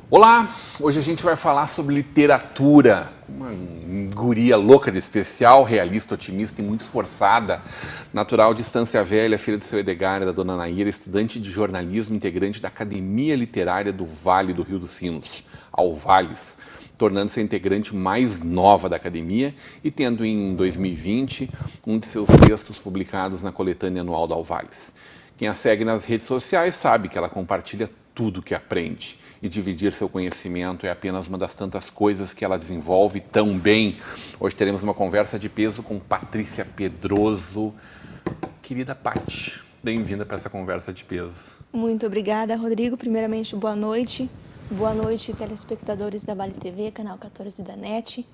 Olá! Hoje a gente vai falar sobre literatura. Uma guria louca de especial, realista, otimista e muito esforçada. Natural de Estância Velha, filha do seu Edgar e da dona Naíra, estudante de jornalismo, integrante da Academia Literária do Vale do Rio dos Sinos, Alvales, tornando-se a integrante mais nova da academia e tendo em 2020 um de seus textos publicados na coletânea anual da Alvales. Quem a segue nas redes sociais sabe que ela compartilha tudo que aprende. E dividir seu conhecimento é apenas uma das tantas coisas que ela desenvolve tão bem. Hoje teremos uma conversa de peso com Patrícia Pedroso. Querida Paty, bem-vinda para essa conversa de peso. Muito obrigada, Rodrigo. Primeiramente, boa noite. Boa noite, telespectadores da Vale TV, canal 14 da NET.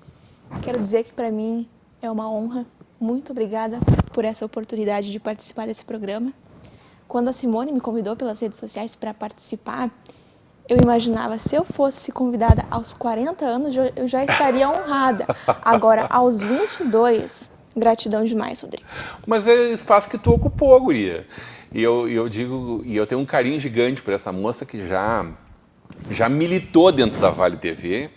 Quero dizer que para mim é uma honra. Muito obrigada por essa oportunidade de participar desse programa. Quando a Simone me convidou pelas redes sociais para participar, eu imaginava, se eu fosse convidada aos 40 anos, eu já estaria honrada. Agora, aos 22, gratidão demais, Rodrigo. Mas é o espaço que tu ocupou, guria. E eu digo, e eu tenho um carinho gigante por essa moça que já militou dentro da Vale TV,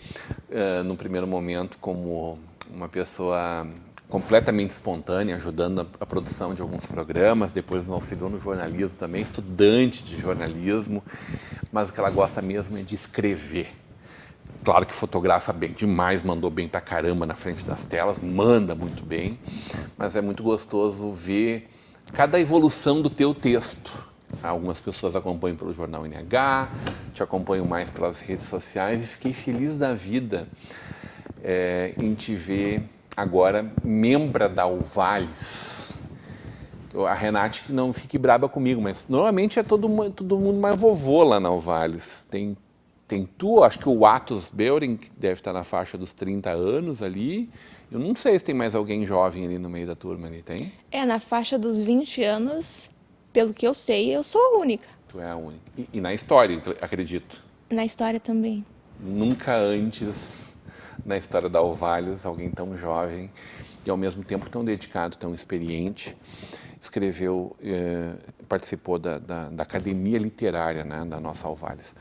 no primeiro momento como uma pessoa completamente espontânea, ajudando a produção de alguns programas, depois nos auxiliou no jornalismo também, estudante de jornalismo, mas o que ela gosta mesmo é de escrever. Claro que fotografa bem demais, mandou bem pra caramba na frente das telas, manda muito bem, mas é muito gostoso ver cada evolução do teu texto. Algumas pessoas acompanham pelo Jornal NH, te acompanham mais pelas redes sociais e fiquei feliz da vida em te ver agora membra da Alvales. A Renate não fique braba comigo, mas normalmente é todo mundo mais vovô lá na Alvales. Tem tu, acho que o Atos Beuren, que deve estar na faixa dos 30 anos ali. Eu não sei se tem mais alguém jovem ali no meio da turma ali, tem? Na faixa dos 20 anos, pelo que eu sei, eu sou a única. Tu é a única. E na história, acredito. Na história também. Nunca antes na história da Alvales, alguém tão jovem e ao mesmo tempo tão dedicado, tão experiente, escreveu, participou da Academia Literária, né, da nossa Alvales.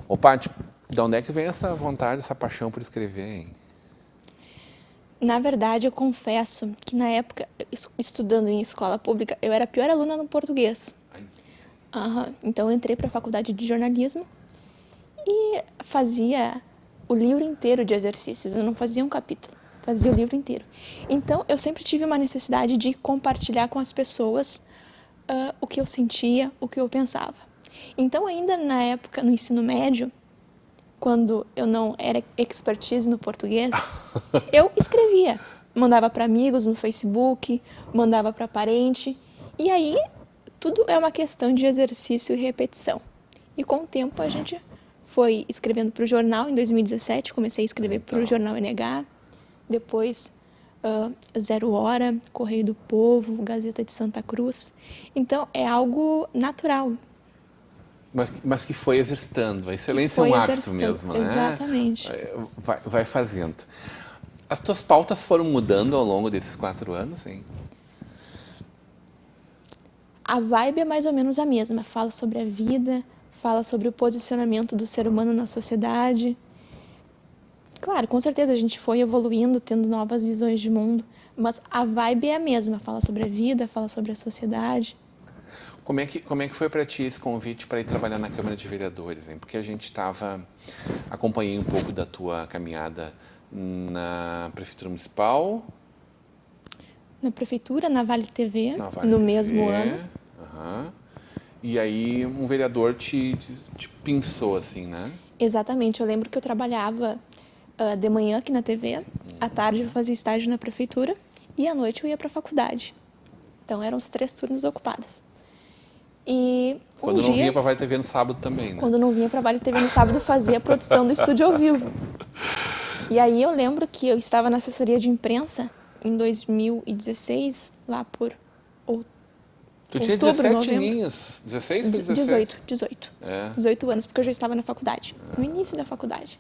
Ô Paty, de onde é que vem essa vontade, essa paixão por escrever, hein? Na verdade, eu confesso que na época, estudando em escola pública, eu era a pior aluna no português. Então eu entrei para a faculdade de jornalismo e fazia o livro inteiro de exercícios, eu não fazia um capítulo, fazia o livro inteiro. Então, eu sempre tive uma necessidade de compartilhar com as pessoas o que eu sentia, o que eu pensava. Então, ainda na época, no ensino médio, quando eu não era expertise no português, eu escrevia. Mandava para amigos no Facebook, mandava para parente. E aí, tudo é uma questão de exercício e repetição. E com o tempo, a gente foi escrevendo para o jornal. Em 2017, comecei a escrever para o Jornal NH, depois Zero Hora, Correio do Povo, Gazeta de Santa Cruz. Então, é algo natural. Mas que foi exercitando. A excelência é um hábito mesmo, né? Exatamente. Vai fazendo. As tuas pautas foram mudando ao longo desses 4 anos, hein? A vibe é mais ou menos a mesma. Fala sobre a vida, fala sobre o posicionamento do ser humano na sociedade. Claro, com certeza a gente foi evoluindo, tendo novas visões de mundo, mas a vibe é a mesma. Fala sobre a vida, fala sobre a sociedade. Como é que foi para ti esse convite para ir trabalhar na Câmara de Vereadores, hein? Porque a gente acompanhei um pouco da tua caminhada na Prefeitura Municipal. Na Prefeitura, na Vale TV, no mesmo ano. E aí um vereador te pinçou assim, né? Exatamente. Eu lembro que eu trabalhava de manhã aqui na TV, à tarde eu fazia estágio na Prefeitura e à noite eu ia para a faculdade. Então eram os 3 turnos ocupados. E quando não vinha para a Vale TV no sábado também, né? Quando não vinha para a Vale TV no sábado, fazia a produção do estúdio ao vivo. E aí eu lembro que eu estava na assessoria de imprensa em 2016, lá por Tu tinha outubro, 17 novembro. aninhos, 16 ou 17? 18. É. 18 anos, porque eu já estava na faculdade, no início da faculdade.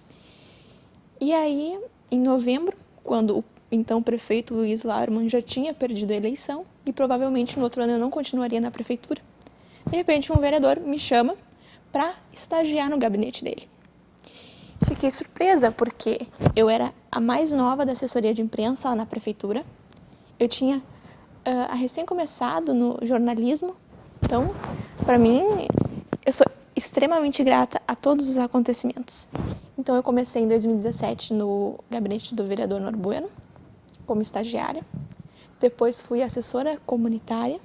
E aí, em novembro, quando o então prefeito Luiz Lauermann já tinha perdido a eleição e provavelmente no outro ano eu não continuaria na prefeitura, de repente um vereador me chama para estagiar no gabinete dele. Fiquei surpresa porque eu era a mais nova da assessoria de imprensa lá na prefeitura. Eu tinha recém começado no jornalismo, então, para mim, eu sou extremamente grata a todos os acontecimentos. Então, eu comecei em 2017 no gabinete do vereador Norbueno, como estagiária. Depois fui assessora comunitária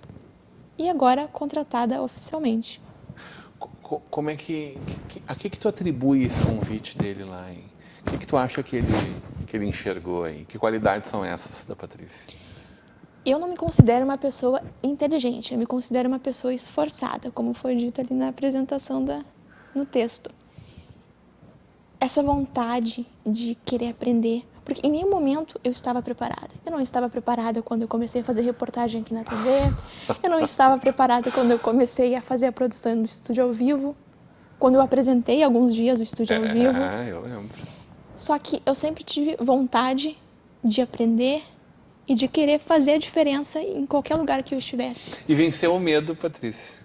e agora contratada oficialmente. Como é a que tu atribui esse convite dele lá, hein? O que tu acha que ele enxergou aí? Que qualidades são essas da Patrícia? Eu não me considero uma pessoa inteligente, eu me considero uma pessoa esforçada, como foi dito ali na apresentação no texto. Essa vontade de querer aprender, porque em nenhum momento eu estava preparada. Eu não estava preparada quando eu comecei a fazer reportagem aqui na TV, eu não estava preparada quando eu comecei a fazer a produção do estúdio ao vivo, quando eu apresentei alguns dias o estúdio ao vivo. Eu lembro. Só que eu sempre tive vontade de aprender e de querer fazer a diferença em qualquer lugar que eu estivesse. E venceu o medo, Patrícia?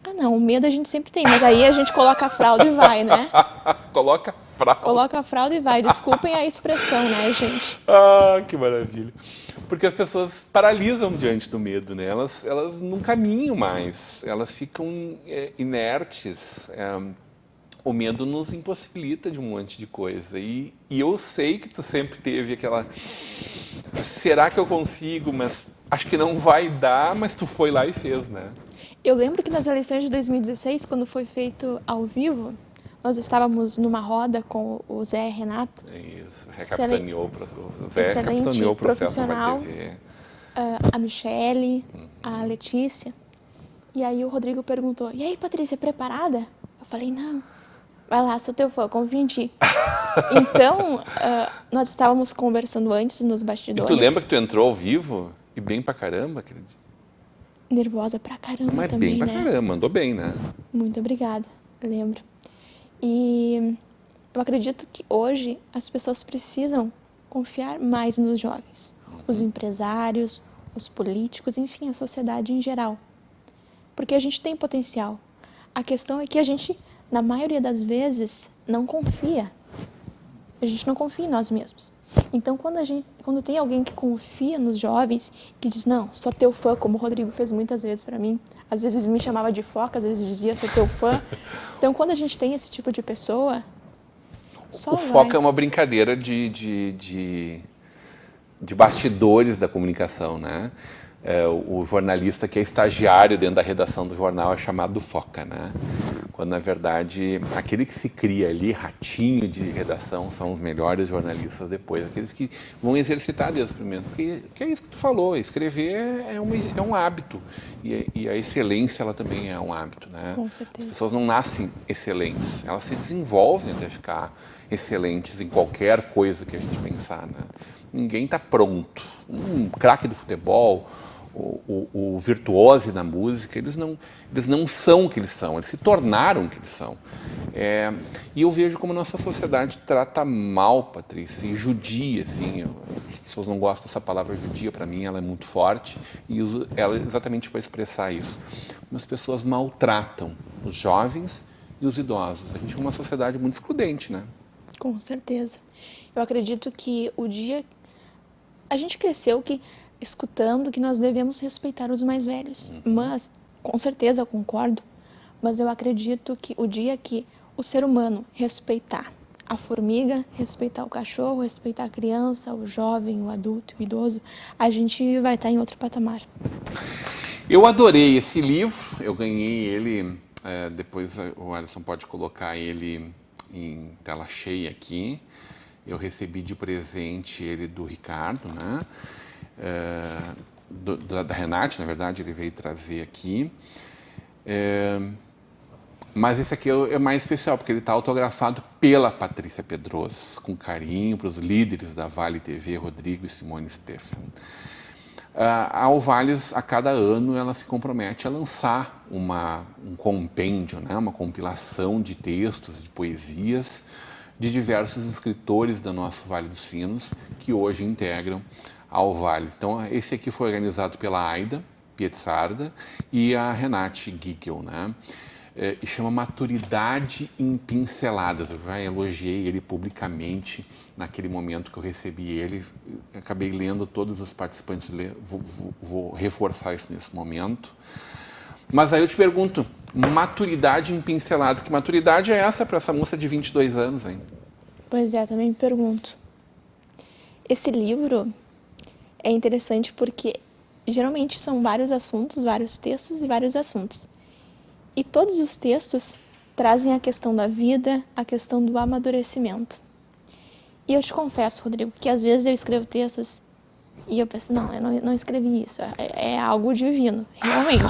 Ah, não, o medo a gente sempre tem, mas aí a gente coloca a fralda e vai, né? Coloca fralda. Coloca a fralda e vai. Desculpem a expressão, né, gente? Ah, que maravilha. Porque as pessoas paralisam diante do medo, né? Elas não caminham mais, elas ficam inertes. O medo nos impossibilita de um monte de coisa. E eu sei que tu sempre teve aquela... Será que eu consigo? Mas acho que não vai dar, mas tu foi lá e fez, né? Eu lembro que nas eleições de 2016, quando foi feito ao vivo, nós estávamos numa roda com o Zé Renato. Isso, recapitaneou o Zé, excelente capitaneou o processo profissional, da TV. A Michele, a Letícia. E aí o Rodrigo perguntou, e aí, Patrícia, preparada? Eu falei, não, vai lá, sou teu fã, confia em ti. Então, nós estávamos conversando antes nos E bastidores. tu lembra que tu entrou ao vivo? E bem pra caramba, acredito. Nervosa pra caramba Mas também, bem pra né? caramba, mandou bem, né? Muito obrigada, eu lembro. E eu acredito que hoje as pessoas precisam confiar mais nos jovens. Os empresários, os políticos, enfim, a sociedade em geral. Porque a gente tem potencial. A questão é que a gente, na maioria das vezes, não confia. A gente não confia em nós mesmos. Então, quando tem alguém que confia nos jovens, que diz, não, sou teu fã, como o Rodrigo fez muitas vezes para mim, às vezes me chamava de foca, às vezes dizia, sou teu fã. Então, quando a gente tem esse tipo de pessoa, só O vai. foco é uma brincadeira de bastidores da comunicação, né? O jornalista que é estagiário dentro da redação do jornal é chamado foca, né? Quando, na verdade, aquele que se cria ali, ratinho de redação, são os melhores jornalistas depois, aqueles que vão exercitar desde o primeiro. Porque que é isso que tu falou, escrever é um hábito. E a excelência, ela também é um hábito, né? Com certeza. As pessoas não nascem excelentes, elas se desenvolvem até ficar excelentes em qualquer coisa que a gente pensar, né? Ninguém está pronto. Um craque do futebol, o virtuose da música, eles não são o que eles são, eles se tornaram o que eles são. E eu vejo como a nossa sociedade trata mal, Patrícia, e judia, assim. As pessoas não gostam dessa palavra judia, para mim ela é muito forte, e uso ela exatamente para expressar isso. As pessoas maltratam os jovens e os idosos. A gente é uma sociedade muito excludente, né? Com certeza. Eu acredito que o dia... A gente cresceu escutando que nós devemos respeitar os mais velhos. Mas, com certeza, eu concordo. Mas eu acredito que o dia que o ser humano respeitar a formiga, respeitar o cachorro, respeitar a criança, o jovem, o adulto, o idoso, a gente vai estar em outro patamar. Eu adorei esse livro. Eu ganhei ele... depois o Alisson pode colocar ele em tela cheia aqui. Eu recebi de presente ele do Ricardo, né? Da Renate, na verdade, ele veio trazer aqui. Mas esse aqui é mais especial, porque ele está autografado pela Patrícia Pedroso, com carinho para os líderes da Vale TV, Rodrigo e Simone Stefan. A Alvalles, a cada ano, ela se compromete a lançar um compêndio, né? Uma compilação de textos, de poesias, de diversos escritores do nosso Vale dos Sinos, que hoje integram a Alvalles. Então, esse aqui foi organizado pela Aida Pietsarda e a Renate Gigel, né? E chama Maturidade em Pinceladas. Eu já elogiei ele publicamente naquele momento que eu recebi ele. Acabei lendo todos os participantes, vou reforçar isso nesse momento. Mas aí eu te pergunto, maturidade em pinceladas, que maturidade é essa para essa moça de 22 anos, hein? Pois é, também me pergunto. Esse livro é interessante porque geralmente são vários assuntos, vários textos e vários assuntos. E todos os textos trazem a questão da vida, a questão do amadurecimento. E eu te confesso, Rodrigo, que às vezes eu escrevo textos e eu penso, não, eu não escrevi isso, é algo divino, realmente,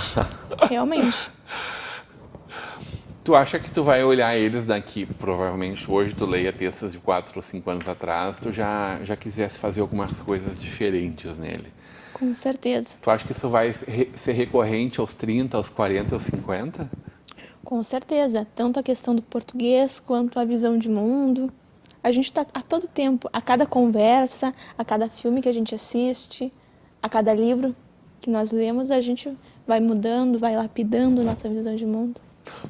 realmente. Tu acha que tu vai olhar eles daqui, provavelmente hoje tu leia textos de 4 ou 5 anos atrás, tu já quisesse fazer algumas coisas diferentes nele? Com certeza. Tu acha que isso vai ser recorrente aos 30, aos 40, aos 50? Com certeza, tanto a questão do português quanto a visão de mundo. A gente está a todo tempo, a cada conversa, a cada filme que a gente assiste, a cada livro que nós lemos, a gente vai mudando, vai lapidando nossa visão de mundo.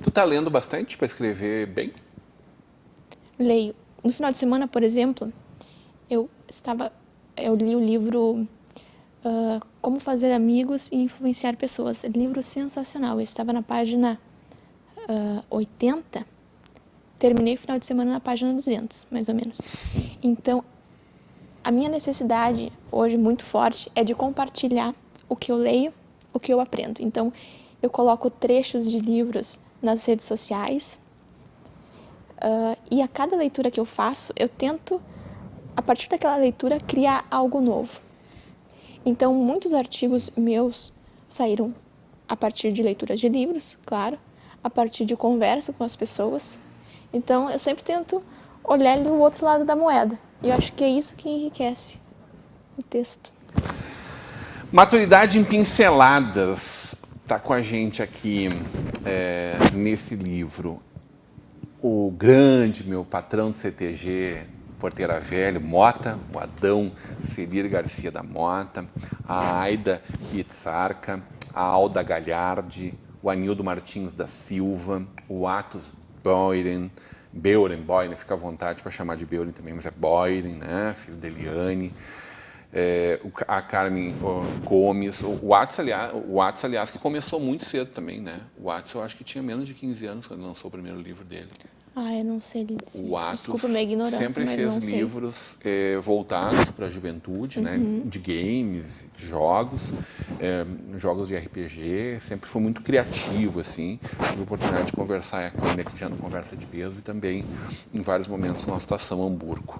Tu tá lendo bastante para escrever bem? Leio. No final de semana, por exemplo, eu li o livro Como Fazer Amigos e Influenciar Pessoas. Livro sensacional. Eu estava na página 80, terminei o final de semana na página 200, mais ou menos. Então, a minha necessidade hoje muito forte é de compartilhar o que eu leio, o que eu aprendo. Então, eu coloco trechos de livros nas redes sociais e a cada leitura que eu faço, eu tento, a partir daquela leitura, criar algo novo. Então, muitos artigos meus saíram a partir de leituras de livros, claro, a partir de conversa com as pessoas. Então, eu sempre tento olhar ali o outro lado da moeda. E eu acho que é isso que enriquece o texto. Maturidade em Pinceladas está com a gente aqui nesse livro. O grande, meu patrão do CTG, Porteira Velho, Mota, o Adão Celir Garcia da Mota, a Aida Pietsarda, a Alda Galhardi, o Anildo Martins da Silva, o Atos Beuren, fica à vontade para chamar de Beuren também, mas é Beuren, né? Filho da Eliane, a Carmen Gomes, o Atos, aliás, que começou muito cedo também, né? O Atos, eu acho que tinha menos de 15 anos quando lançou o primeiro livro dele. Eu não sei dizer. O Atos Desculpa a minha ignorância, sempre mas fez não sei. livros voltados para a juventude, né? De games, de jogos, jogos de RPG. Sempre foi muito criativo, assim. Tive a oportunidade de conversar com ele aqui já no Conversa de Peso e também em vários momentos na Estação Hamburgo.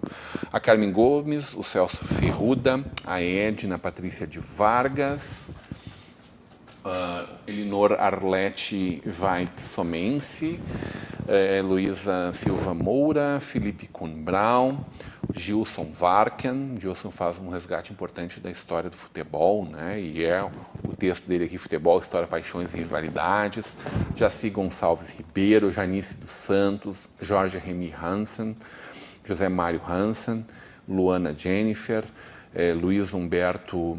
A Carmen Gomes, o Celso Ferruda, a Edna Patrícia de Vargas, Elinor Arlete Veit Somense, Luísa Silva Moura, Felipe Kuhn Braun, Gilson Varken. Gilson faz um resgate importante da história do futebol, né? E o texto dele aqui, Futebol, História, Paixões e Rivalidades. Jaci Gonçalves Ribeiro, Janice dos Santos, Jorge Remy Hansen, José Mário Hansen, Luana Jennifer, Luiz Humberto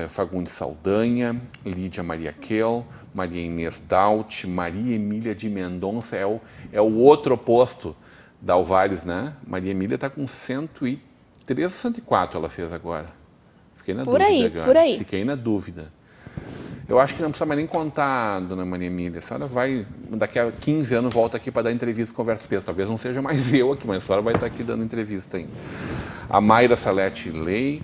Fagundes Saldanha, Lídia Maria Kell, Maria Inês Daut, Maria Emília de Mendonça, é o outro oposto da Alvalles, né? Maria Emília está com 103 ou 104 ela fez agora. Fiquei na dúvida agora. Por aí. Fiquei na dúvida. Eu acho que não precisa mais nem contar, dona Maria Emília. A senhora vai, daqui a 15 anos, volta aqui para dar entrevista com Conversa Peso. Talvez não seja mais eu aqui, mas a senhora vai estar aqui dando entrevista ainda. A Mayra Salete Lei,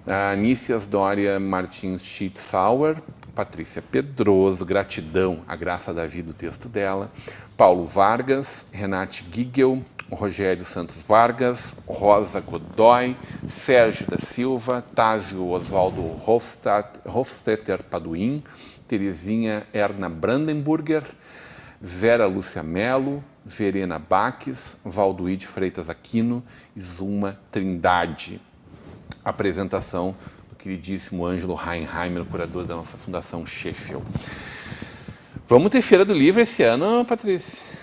a Anícias Dória Martins Schitzauer, Patrícia Pedroso, Gratidão, a Graça da Vida, o texto dela, Paulo Vargas, Renate Gigel, Rogério Santos Vargas, Rosa Godoy, Sérgio da Silva, Tásio Oswaldo Hofstetter Paduim, Terezinha Erna Brandenburger, Vera Lúcia Melo, Verena Baques, Valduíde Freitas Aquino e Zuma Trindade. Apresentação do queridíssimo Ângelo Heinheimer, curador da nossa Fundação Sheffield. Vamos ter Feira do Livro esse ano, Patrícia?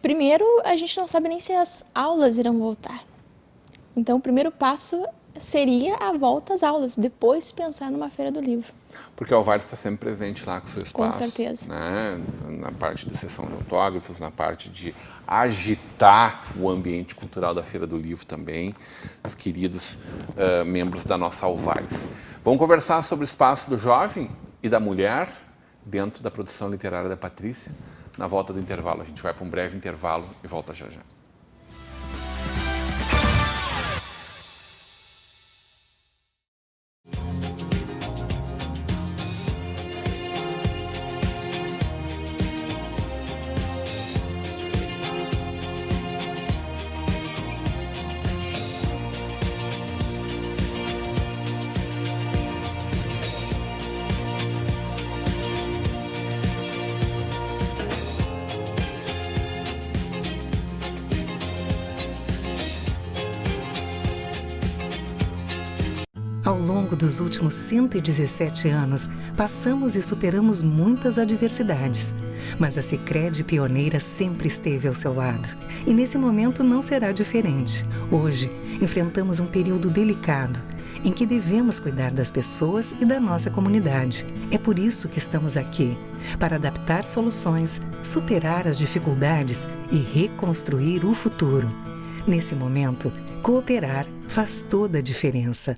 Primeiro, a gente não sabe nem se as aulas irão voltar. Então, o primeiro passo seria a volta às aulas, depois pensar numa Feira do Livro. Porque a Alvares está sempre presente lá com o seu espaço. Com certeza. Né? Na parte de sessão de autógrafos, na parte de agitar o ambiente cultural da Feira do Livro também, os queridos membros da nossa Alvares. Vamos conversar sobre o espaço do jovem e da mulher dentro da produção literária da Patrícia. Na volta do intervalo, a gente vai para um breve intervalo e volta já já. Ao longo dos últimos 117 anos, passamos e superamos muitas adversidades. Mas a Sicredi Pioneira sempre esteve ao seu lado. E nesse momento não será diferente. Hoje, enfrentamos um período delicado, em que devemos cuidar das pessoas e da nossa comunidade. É por isso que estamos aqui, para adaptar soluções, superar as dificuldades e reconstruir o futuro. Nesse momento, cooperar faz toda a diferença.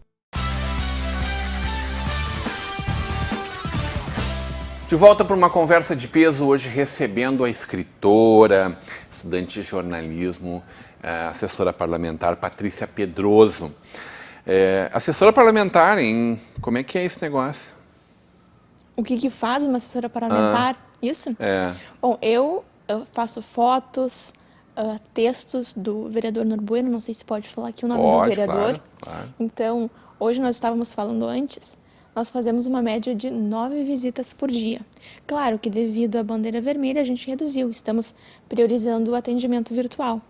De volta para uma conversa de peso, hoje recebendo a escritora, estudante de jornalismo, assessora parlamentar Patrícia Pedroso. Assessora parlamentar, hein? Como é que é esse negócio? O que faz uma assessora parlamentar? Isso? Bom, eu faço fotos, textos do vereador Norbueno, não sei se pode falar aqui o nome do vereador. Claro. Então, hoje nós estávamos falando antes, nós fazemos uma média de 9 visitas por dia. Claro que devido à bandeira vermelha a gente reduziu, estamos priorizando o atendimento virtual.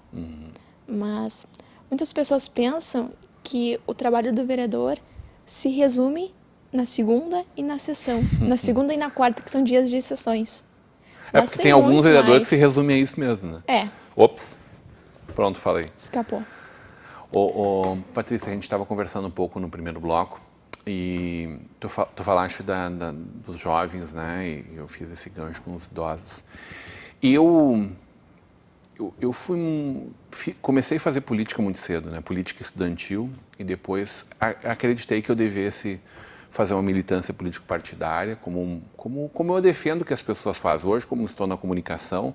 Mas muitas pessoas pensam que o trabalho do vereador se resume na segunda e na sessão, na segunda e na quarta, que são dias de sessões. Mas porque tem alguns vereadores que se resumem a isso mesmo, né? É. Ops, pronto, falei. Escapou. Patrícia, a gente estava conversando um pouco no primeiro bloco e tu falaste dos jovens, né? E eu fiz esse gancho com os idosos. E eu comecei a fazer política muito cedo, né? Política estudantil, e depois acreditei que eu devesse fazer uma militância político-partidária, como eu defendo que as pessoas fazem. Hoje, como estou na comunicação,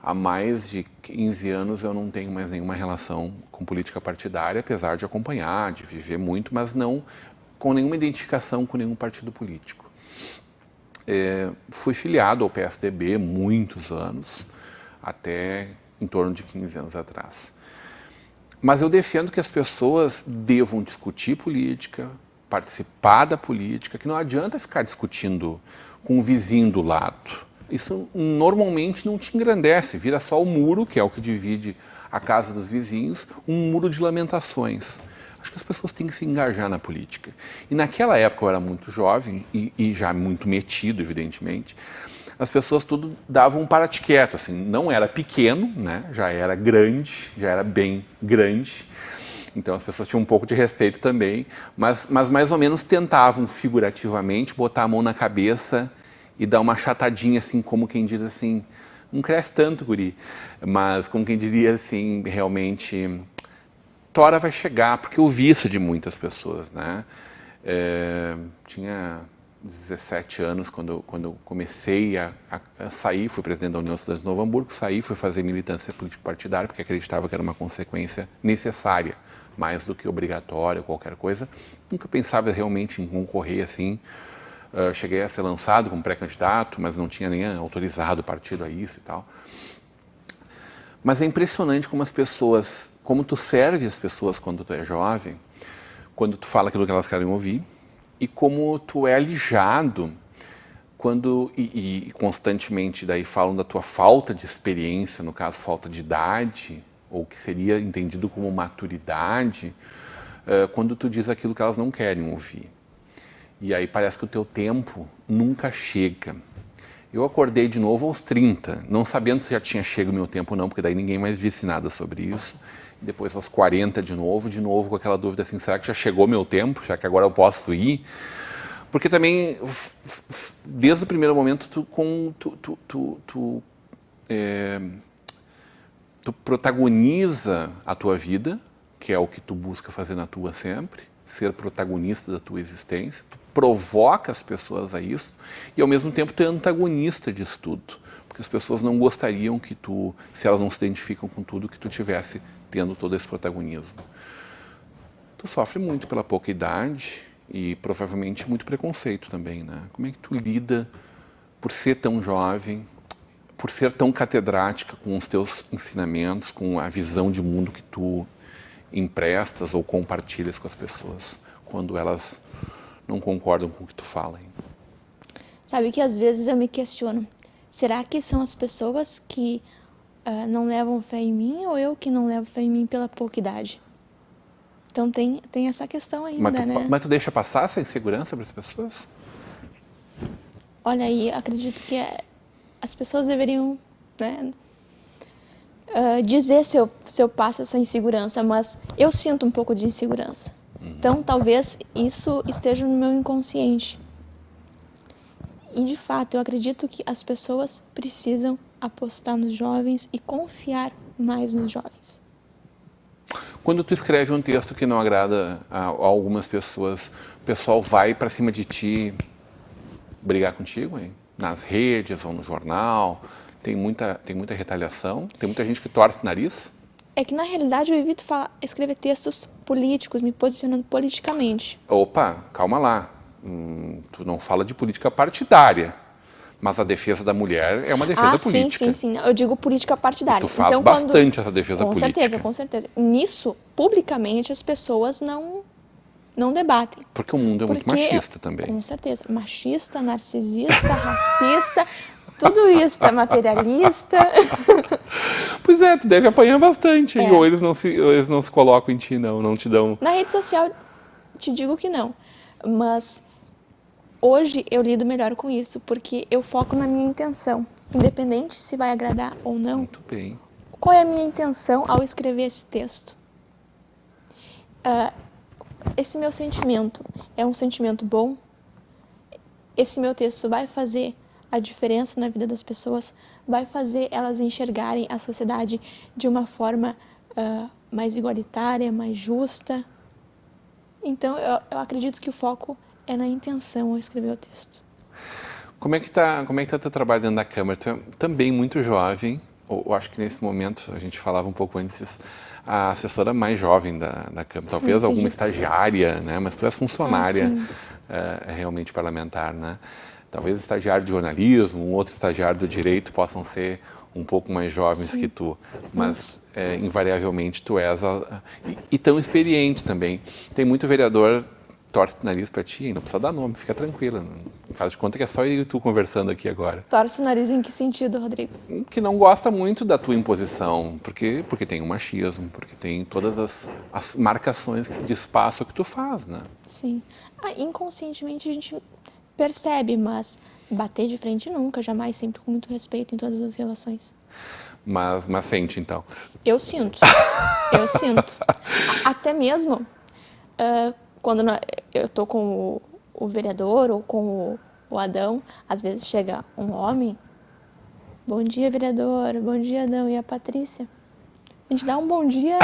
há mais de 15 anos eu não tenho mais nenhuma relação com política partidária, apesar de acompanhar, de viver muito, mas não com nenhuma identificação com nenhum partido político. Fui filiado ao PSDB muitos anos, até em torno de 15 anos atrás. Mas eu defendo que as pessoas devam discutir política, participar da política, que não adianta ficar discutindo com o vizinho do lado. Isso normalmente não te engrandece, vira só o muro, que é o que divide a casa dos vizinhos, um muro de lamentações. Acho que as pessoas têm que se engajar na política. E naquela época eu era muito jovem e já muito metido, evidentemente. As pessoas tudo davam um para-te-quieto, assim, não era pequeno, né? Já era grande, já era bem grande. Então as pessoas tinham um pouco de respeito também, mas mais ou menos tentavam figurativamente botar a mão na cabeça e dar uma chatadinha, assim, como quem diz assim, não cresce tanto, guri, mas como quem diria assim, realmente, tua hora vai chegar, porque eu vi isso de muitas pessoas, né? Tinha 17 anos quando eu comecei a sair, fui presidente da União Estudante de Novo Hamburgo, fui fazer militância político-partidária, porque acreditava que era uma consequência necessária, mais do que obrigatória, qualquer coisa. Nunca pensava realmente em concorrer assim. Cheguei a ser lançado como pré-candidato, mas não tinha nem autorizado o partido a isso e tal. Mas é impressionante como as pessoas, como tu serve as pessoas quando tu é jovem, quando tu fala aquilo que elas querem ouvir, e como tu é alijado quando, e constantemente daí falam da tua falta de experiência, no caso falta de idade, ou que seria entendido como maturidade, quando tu diz aquilo que elas não querem ouvir. E aí parece que o teu tempo nunca chega. Eu acordei de novo aos 30, não sabendo se já tinha chegado o meu tempo ou não, porque daí ninguém mais disse nada sobre isso. Depois aos 40 de novo com aquela dúvida assim, será que já chegou meu tempo? Já que agora eu posso ir? Porque também, desde o primeiro momento, tu protagoniza a tua vida, que é o que tu busca fazer na tua sempre, ser protagonista da tua existência, tu provoca as pessoas a isso e ao mesmo tempo tu é antagonista disso tudo, porque as pessoas não gostariam que tu, se elas não se identificam com tudo, que tu tivesse tendo todo esse protagonismo. Tu sofre muito pela pouca idade e provavelmente muito preconceito também, né? Como é que tu lida por ser tão jovem, por ser tão catedrática com os teus ensinamentos, com a visão de mundo que tu emprestas ou compartilhas com as pessoas quando elas não concordam com o que tu fala? Hein? Sabe que às vezes eu me questiono, será que são as pessoas que não levam fé em mim ou eu que não levo fé em mim pela pouca idade? Então tem essa questão ainda, né? Mas tu deixa passar essa insegurança para as pessoas? Olha aí, acredito que as pessoas deveriam, né, dizer se eu passo essa insegurança, mas eu sinto um pouco de insegurança. Então, talvez isso esteja no meu inconsciente. E, de fato, eu acredito que as pessoas precisam apostar nos jovens e confiar mais nos jovens. Quando tu escreve um texto que não agrada a algumas pessoas, o pessoal vai para cima de ti brigar contigo, hein? Nas redes ou no jornal? Tem muita retaliação? Tem muita gente que torce o nariz? É que, na realidade, eu evito escrever textos políticos, me posicionando politicamente. Opa, calma lá. Tu não fala de política partidária, mas a defesa da mulher é uma defesa política. Sim. Eu digo política partidária. Tu faz bastante essa defesa política. Com certeza. Nisso, publicamente, as pessoas não debatem. Porque o mundo é muito machista também. Com certeza. Machista, narcisista, racista, tudo isso, é materialista. Pois é, tu deve apanhar bastante. Ou eles não se colocam em ti, não te dão... Na rede social, te digo que não. Mas hoje eu lido melhor com isso, porque eu foco na minha intenção. Independente se vai agradar ou não. Muito bem. Qual é a minha intenção ao escrever esse texto? Esse meu sentimento é um sentimento bom? Esse meu texto vai fazer a diferença na vida das pessoas? Vai fazer elas enxergarem a sociedade de uma forma mais igualitária, mais justa? Então, eu acredito que o foco é na intenção ao escrever o texto. Como é que tá teu trabalho dentro da Câmara? Tu é também muito jovem. Eu acho que nesse momento, a gente falava um pouco antes, a assessora mais jovem da Câmara. Talvez alguma estagiária, né? Mas tu és funcionária realmente parlamentar, né? Talvez estagiário de jornalismo, um outro estagiário do direito possam ser um pouco mais jovens que tu, mas invariavelmente tu és e tão experiente também. Tem muito vereador torce o nariz para ti, não precisa dar nome, fica tranquila. Faz de conta que é só eu e tu conversando aqui agora. Torce o nariz em que sentido, Rodrigo? Que não gosta muito da tua imposição, porque tem o machismo, porque tem todas as marcações de espaço que tu faz, né? Sim. Inconscientemente a gente percebe, mas bater de frente nunca, jamais, sempre com muito respeito em todas as relações. Mas sente, então? Eu sinto. Até mesmo quando eu estou com o vereador ou com o Adão, às vezes chega um homem, bom dia, vereador, bom dia, Adão, e a Patrícia? A gente dá um bom dia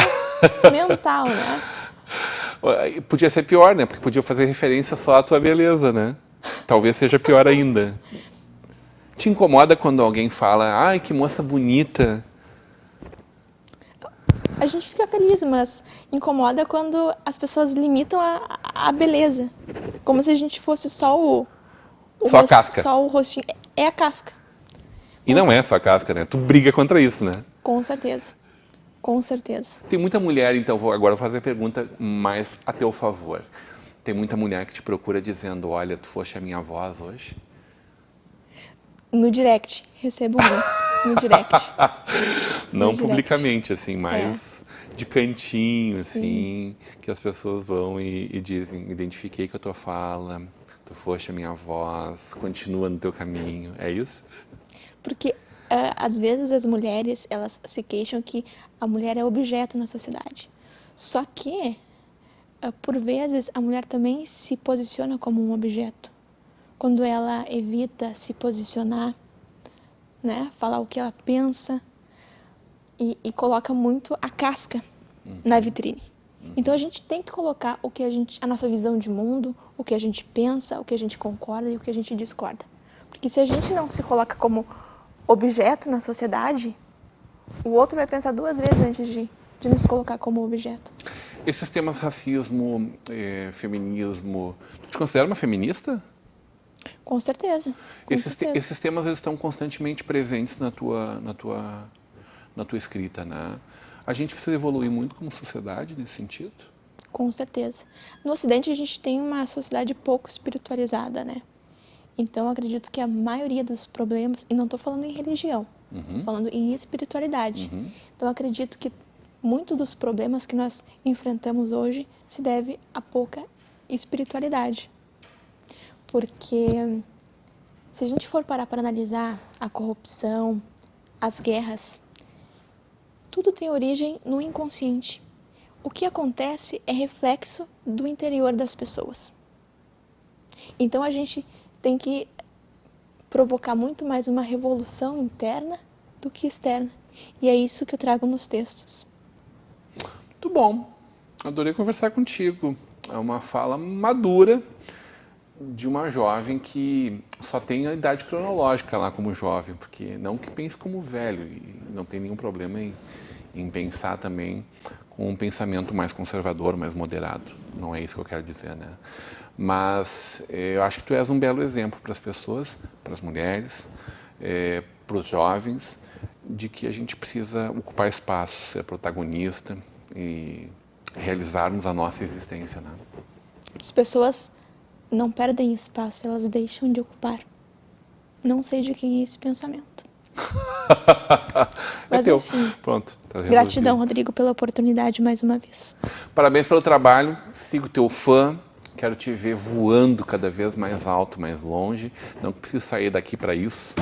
mental, né? Podia ser pior, né? Porque podia fazer referência só à tua beleza, né? Talvez seja pior ainda. Te incomoda quando alguém fala, ai, que moça bonita? A gente fica feliz, mas incomoda quando as pessoas limitam a beleza. Como se a gente fosse só a casca. Só o rostinho. É a casca. E não é só a casca, né? Tu briga contra isso, né? Com certeza. Com certeza. Tem muita mulher, então, agora vou fazer a pergunta mais a teu favor. Tem muita mulher que te procura dizendo, olha, tu foste a minha voz hoje? No direct, recebo muito. No direct. Não publicamente, assim, mas de cantinho, Sim. assim, que as pessoas vão e dizem, identifiquei com a tua fala, tu foste a minha voz, continua no teu caminho. É isso? Porque, às vezes, as mulheres, elas se queixam que a mulher é objeto na sociedade. Só que, por vezes, a mulher também se posiciona como um objeto. Quando ela evita se posicionar, né, falar o que ela pensa e coloca muito a casca na vitrine. Então a gente tem que colocar a nossa visão de mundo, o que a gente pensa, o que a gente concorda e o que a gente discorda. Porque se a gente não se coloca como objeto na sociedade, o outro vai pensar duas vezes antes de nos colocar como objeto. Esses temas racismo, feminismo, tu te considera uma feminista? Com certeza. Esses temas eles estão constantemente presentes na tua escrita, né? A gente precisa evoluir muito como sociedade nesse sentido? Com certeza. No Ocidente a gente tem uma sociedade pouco espiritualizada, né? Então eu acredito que a maioria dos problemas, e não estou falando em religião, estou falando em espiritualidade. Então eu acredito que muito dos problemas que nós enfrentamos hoje se deve a pouca espiritualidade. Porque se a gente for parar para analisar a corrupção, as guerras, tudo tem origem no inconsciente. O que acontece é reflexo do interior das pessoas. Então a gente tem que provocar muito mais uma revolução interna do que externa. E é isso que eu trago nos textos. Muito bom. Adorei conversar contigo. É uma fala madura de uma jovem que só tem a idade cronológica lá como jovem, porque não que pense como velho, e não tem nenhum problema em pensar também com um pensamento mais conservador, mais moderado. Não é isso que eu quero dizer, né? Mas eu acho que tu és um belo exemplo para as pessoas, para as mulheres, para os jovens, de que a gente precisa ocupar espaço, ser protagonista e realizarmos a nossa existência, né? As pessoas não perdem espaço, elas deixam de ocupar. Não sei de quem é esse pensamento. Mas, teu. enfim, Pronto. Tá gratidão, Rodrigo, pela oportunidade mais uma vez. Parabéns pelo trabalho. Sigo teu fã. Quero te ver voando cada vez mais alto, mais longe. Não que precise sair daqui para isso,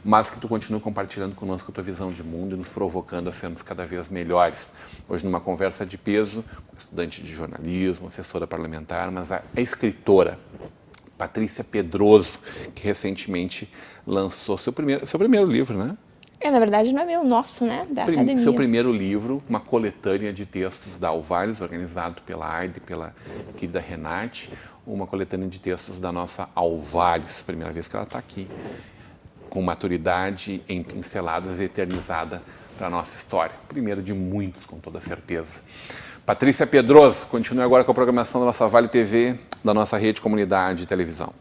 mas que tu continue compartilhando conosco a tua visão de mundo e nos provocando a sermos cada vez melhores. Hoje, numa conversa de peso, estudante de jornalismo, assessora parlamentar, mas a escritora Patrícia Pedroso, que recentemente lançou seu primeiro livro, né? Na verdade não é meu, nosso, né? Da academia. Seu primeiro livro, uma coletânea de textos da Alvares, organizado pela Aide, pela querida Renate, uma coletânea de textos da nossa Alvares, primeira vez que ela está aqui, com maturidade em pinceladas eternizada para a nossa história. Primeiro de muitos, com toda certeza. Patrícia Pedroso, continue agora com a programação da nossa Vale TV, da nossa rede comunidade de televisão.